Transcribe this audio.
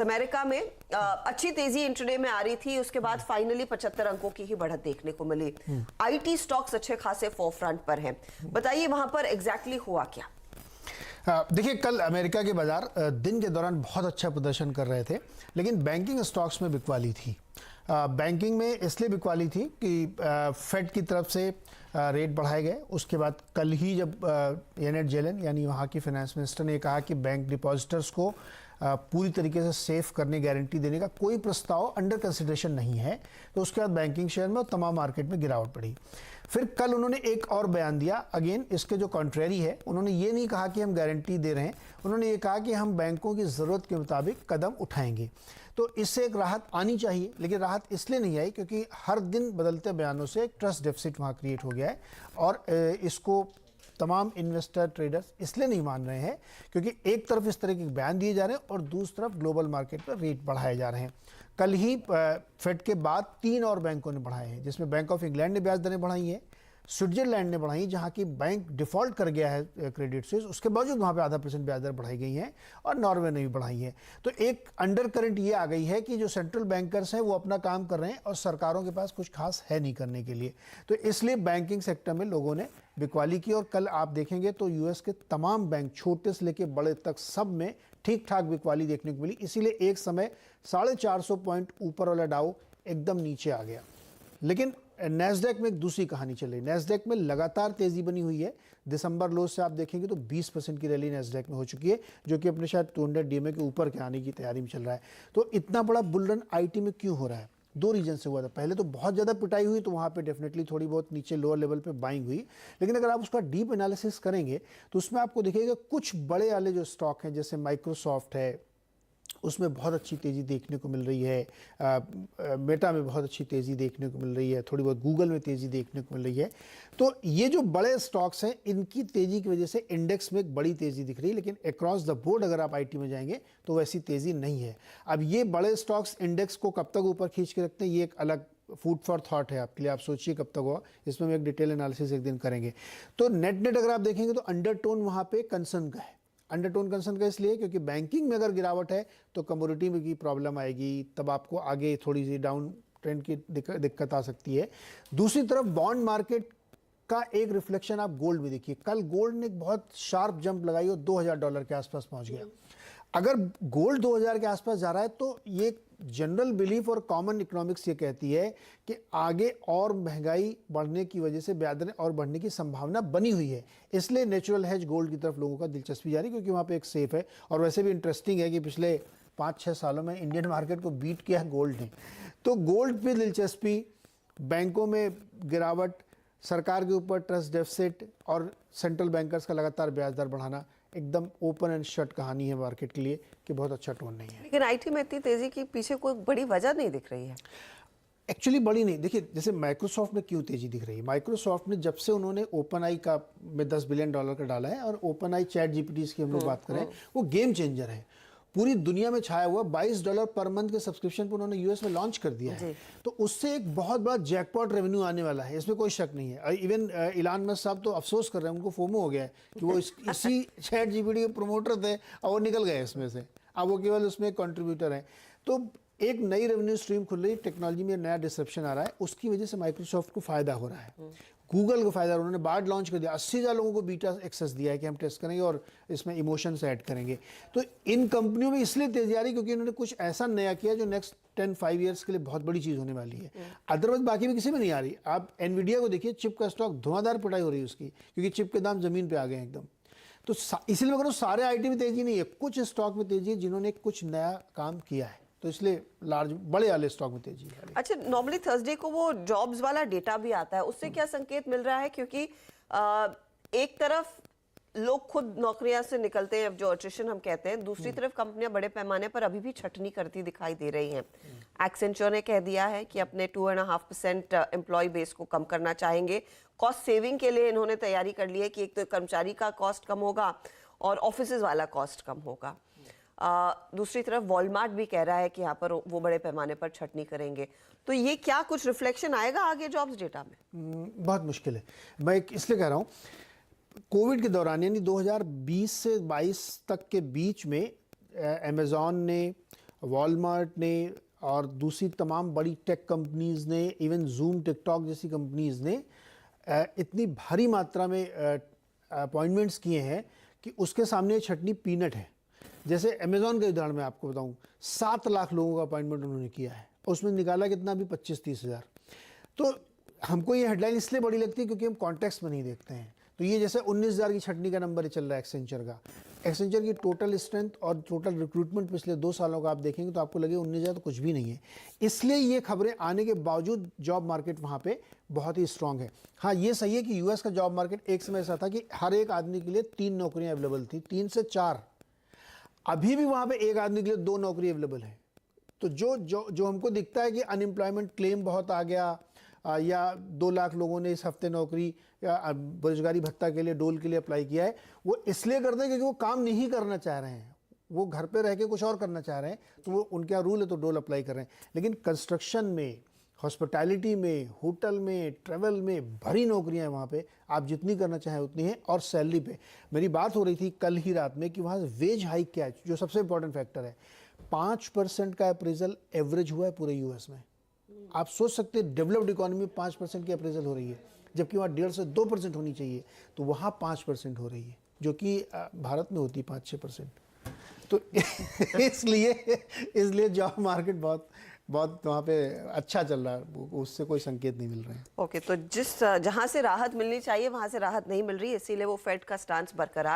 America में अच्छी तेजी इंट्राडे में आ रही थी, उसके बाद फाइनली 75 अंकों की ही बढ़त देखने को मिली। आईटी स्टॉक्स अच्छे खासे फोरफ्रंट पर हैं। बताइए वहां पर एग्जैक्टली हुआ क्या? देखिए, कल अमेरिका के बाजार दिन के दौरान बहुत अच्छा प्रदर्शन कर रहे थे, लेकिन बैंकिंग स्टॉक्स में बिकवाली थी। बैंकिंग में इसलिए बिकवाली थी कि फेड की तरफ से रेट बढ़ाए गए। उसके बाद कल ही जब जेनेट जेलन यानी वहाँ की फाइनेंस मिनिस्टर ने कहा कि बैंक डिपॉजिटर्स को पूरी तरीके से सेफ करने, गारंटी देने का कोई प्रस्ताव अंडर कंसिडरेशन नहीं है, तो उसके बाद बैंकिंग शेयर में और तमाम मार्केट में गिरावट पड़ी। फिर कल उन्होंने एक और बयान दिया, अगेन इसके जो कॉन्ट्रेरी है। उन्होंने ये नहीं कहा कि हम गारंटी दे रहे हैं, उन्होंने ये कहा कि हम बैंकों की ज़रूरत के मुताबिक कदम उठाएंगे। तो इससे एक राहत आनी चाहिए, लेकिन राहत इसलिए नहीं आई क्योंकि हर दिन बदलते बयानों से एक ट्रस्ट डेफिसिट वहाँ क्रिएट हो गया है। और इसको तमाम इन्वेस्टर ट्रेडर्स इसलिए नहीं मान रहे हैं क्योंकि एक तरफ इस तरह के बयान दिए जा रहे हैं और दूसरी तरफ ग्लोबल मार्केट पर रेट बढ़ाए जा रहे हैं। कल ही फेड के बाद 3 और बैंकों ने बढ़ाए हैं, जिसमें बैंक ऑफ इंग्लैंड ने ब्याज दरें बढ़ाई हैं, स्विट्जरलैंड ने बढ़ाई, जहां की बैंक डिफॉल्ट कर गया है क्रेडिट स्विस, उसके बावजूद वहां पे 0.5% ब्याज दर बढ़ाई गई हैं, और नॉर्वे ने भी बढ़ाई है। तो एक अंडर करंट ये आ गई है कि जो सेंट्रल बैंकर्स हैं वो अपना काम कर रहे हैं और सरकारों के पास कुछ खास है नहीं करने के लिए। तो इसलिए बैंकिंग सेक्टर में लोगों ने बिकवाली की। और कल आप देखेंगे तो यूएस के तमाम बैंक, छोटे से लेकर बड़े तक, सब में ठीक ठाक बिकवाली देखने को मिली। इसीलिए एक समय 450 पॉइंट ऊपर वाला डाउ एकदम नीचे आ गया। लेकिन नैस्डैक में एक दूसरी कहानी चल रही है। नैस्डैक में लगातार तेजी बनी हुई है। दिसंबर लो से आप देखेंगे तो 20% की रैली नैस्डैक में हो चुकी है, जो कि अपने शायद 200 डीएमए के ऊपर के आने की तैयारी में चल रहा है। तो इतना बड़ा बुल रन आईटी में क्यों हो रहा है? 2 रीजन से हुआ था। पहले तो बहुत ज़्यादा पिटाई हुई, तो वहाँ पे डेफिनेटली थोड़ी बहुत नीचे लोअर लेवल पे बाइंग हुई। लेकिन अगर आप उसका डीप एनालिसिस करेंगे तो उसमें आपको दिखेगा कुछ बड़े वाले जो स्टॉक हैं, जैसे माइक्रोसॉफ्ट है, उसमें बहुत अच्छी तेज़ी देखने को मिल रही है। मेटा में बहुत अच्छी तेज़ी देखने को मिल रही है, थोड़ी बहुत गूगल में तेज़ी देखने को मिल रही है। तो ये जो बड़े स्टॉक्स हैं, इनकी तेज़ी की वजह से इंडेक्स में एक बड़ी तेज़ी दिख रही है। लेकिन अक्रॉस द बोर्ड अगर आप आईटी में जाएंगे तो वैसी तेज़ी नहीं है। अब ये बड़े स्टॉक्स इंडेक्स को कब तक ऊपर खींच के रखते हैं, ये एक अलग फूड फॉर थॉट है आपके लिए। आप सोचिए कब तक होगा, इसमें हम एक डिटेल एनालिसिस एक दिन करेंगे। तो नेट अगर आप देखेंगे तो अंडरटोन वहाँ पे कंसर्न का है। अंडरटोन कंसर्न का इसलिए क्योंकि बैंकिंग में अगर गिरावट है तो कमोडिटी में की प्रॉब्लम आएगी, तब आपको आगे थोड़ी सी डाउन ट्रेंड की दिक्कत आ सकती है। दूसरी तरफ बॉन्ड मार्केट का एक रिफ्लेक्शन आप गोल्ड में देखिए। कल गोल्ड ने एक बहुत शार्प जंप लगाई और $2000 के आसपास पहुंच गया। अगर गोल्ड 2000 के आसपास जा रहा है तो ये जनरल बिलीफ और कॉमन इकोनॉमिक्स ये कहती है कि आगे और महंगाई बढ़ने की वजह से ब्याज दरें और बढ़ने की संभावना बनी हुई है। इसलिए नेचुरल हेज गोल्ड की तरफ लोगों का दिलचस्पी जारी, क्योंकि वहाँ पे एक सेफ है। और वैसे भी इंटरेस्टिंग है कि पिछले 5-6 सालों में इंडियन मार्केट को बीट किया गोल्ड ने। तो गोल्ड पे दिलचस्पी, बैंकों में गिरावट, सरकार के ऊपर ट्रस्ट डेफिसिट और सेंट्रल बैंकर्स का लगातार ब्याज दर बढ़ाना, एकदम ओपन एंड शट कहानी है मार्केट के लिए कि बहुत अच्छा टोन नहीं है। लेकिन आईटी में इतनी तेजी के पीछे कोई बड़ी वजह नहीं दिख रही है। एक्चुअली बड़ी नहीं। देखिए, जैसे माइक्रोसॉफ्ट में क्यों तेजी दिख रही है? माइक्रोसॉफ्ट ने जब से उन्होंने ओपन आई का में $10 बिलियन का डाला है, और ओपन आई चैट जीपीटी की हम लोग बात करें, वो गेम चेंजर है, पूरी दुनिया में छाया हुआ। $22 पर मंथ के सब्सक्रिप्शन पर उन्होंने यूएस में लॉन्च कर दिया है। तो उससे एक बहुत बड़ा जैकपॉट रेवेन्यू आने वाला है, इसमें कोई शक नहीं है। इवन इलान मस्क साहब तो अफसोस कर रहे हैं, उनको फोमो हो गया है कि वो इसी चैट जीपीटी के प्रमोटर थे और वो निकल गए इसमें से। अब वो केवल उसमें कंट्रीब्यूटर हैं। तो एक नई रेवेन्यू स्ट्रीम खुल रही है, टेक्नोलॉजी में नया डिसरप्शन आ रहा है, उसकी वजह से माइक्रोसॉफ्ट को फायदा हो रहा है, गूगल को फायदा। उन्होंने बार्ड लॉन्च कर दिया, 80,000 लोगों को बीटा एक्सेस दिया है कि हम टेस्ट करेंगे और इसमें इमोशंस ऐड करेंगे। तो इन कंपनियों में इसलिए तेजी आ रही क्योंकि इन्होंने कुछ ऐसा नया किया जो नेक्स्ट 10-5 ईयर्स के लिए बहुत बड़ी चीज़ होने वाली है। अदरवाइज बाकी में किसी में नहीं आ रही। आप एनवीडिया को देखिए, चिप का स्टॉक धुआंधार पिटाई हो रही है उसकी, क्योंकि चिप के दाम जमीन पर आ गए एकदम। तो इसलिए मैं कह रहा हूँ सारे आईटी में तेजी नहीं है, कुछ स्टॉक में तेजी है जिन्होंने कुछ नया काम किया है, तो इसलिए लार्ज बड़े वाले स्टॉक में तेजी है। अच्छा, नॉर्मली थर्सडे को वो जॉब्स वाला डेटा भी आता है, उससे क्या संकेत मिल रहा है? क्योंकि एक तरफ लोग खुद नौकरियां से निकलते हैं, जो अट्रिशन हम कहते हैं, दूसरी तरफ कंपनियां बड़े पैमाने पर अभी भी छटनी करती दिखाई दे रही हैं। एक्सेंचर ने कह दिया है कि अपने 2.5% एम्प्लॉय बेस को कम करना चाहेंगे। कॉस्ट सेविंग के लिए इन्होंने तैयारी कर ली है कि एक तो कर्मचारी का कॉस्ट कम होगा और ऑफिस वाला कॉस्ट कम होगा। दूसरी तरफ वॉलमार्ट भी कह रहा है कि यहाँ पर वो बड़े पैमाने पर छटनी करेंगे। तो ये क्या कुछ रिफ्लेक्शन आएगा आगे जॉब्स डेटा में? बहुत मुश्किल है। मैं इसलिए कह रहा हूँ, कोविड के दौरान यानी 2020 से 22 तक के बीच में अमेज़ॉन ने वॉलमार्ट ने और दूसरी तमाम बड़ी टेक कंपनीज ने, इवन जूम, टिकटॉक जैसी कंपनीज ने इतनी भारी मात्रा में अपॉइंटमेंट्स किए हैं कि उसके सामने ये छटनी पीनट है। जैसे अमेजोन का उदाहरण मैं आपको बताऊं, 7 लाख लोगों का अपॉइंटमेंट उन्होंने किया है, उसमें निकाला कितना भी 25-30 हज़ार। तो हमको ये हेडलाइन इसलिए बड़ी लगती है क्योंकि हम कॉन्टेक्स्ट में नहीं देखते हैं। तो ये जैसे 19,000 की छटनी का नंबर चल रहा है एक्सेंचर का, एक्सेंचर की टोटल स्ट्रेंथ और टोटल रिक्रूटमेंट पिछले 2 सालों का आप देखेंगे तो आपको लगे 19,000 तो कुछ भी नहीं है। इसलिए ये खबरें आने के बावजूद जॉब मार्केट वहाँ पे बहुत ही स्ट्रांग है। हाँ, ये सही है कि यूएस का जॉब मार्केट एक समय ऐसा था कि हर एक आदमी के लिए 3 नौकरियाँ अवेलेबल थी, 3 से 4। अभी भी वहाँ पे एक आदमी के लिए 2 नौकरी अवेलेबल है। तो जो हमको दिखता है कि अनएम्प्लॉयमेंट क्लेम बहुत आ गया या 2 लाख लोगों ने इस हफ्ते नौकरी या बेरोजगारी भत्ता के लिए, डोल के लिए अप्लाई किया है, वो इसलिए करते हैं क्योंकि वो काम नहीं करना चाह रहे हैं, वो घर पे रह के कुछ और करना चाह रहे हैं, तो वो उनका रूल है तो डोल अप्लाई कर रहे हैं। लेकिन कंस्ट्रक्शन में, हॉस्पिटैलिटी में, होटल में, ट्रैवल में भरी नौकरियां हैं वहाँ पे, आप जितनी करना चाहें उतनी हैं और सैलरी पे। मेरी बात हो रही थी कल ही रात में कि वहाँ वेज हाइक क्या है, जो सबसे इंपॉर्टेंट फैक्टर है। 5% का अप्रेजल एवरेज हुआ है पूरे यूएस में। आप सोच सकते हैं डेवलप्ड इकोनॉमी में 5% की अप्रेजल हो रही है, जबकि वहाँ 1.5 से 2% होनी चाहिए, तो वहाँ 5% हो रही है, जो कि भारत में होती 5-6%। तो इसलिए जॉब मार्केट बहुत वहाँ पे अच्छा चल रहा है, उससे कोई संकेत नहीं मिल रहे हैं। ओके, तो जहां से राहत मिलनी चाहिए वहां से राहत नहीं मिल रही, इसीलिए वो फेड का स्टांस बरकरार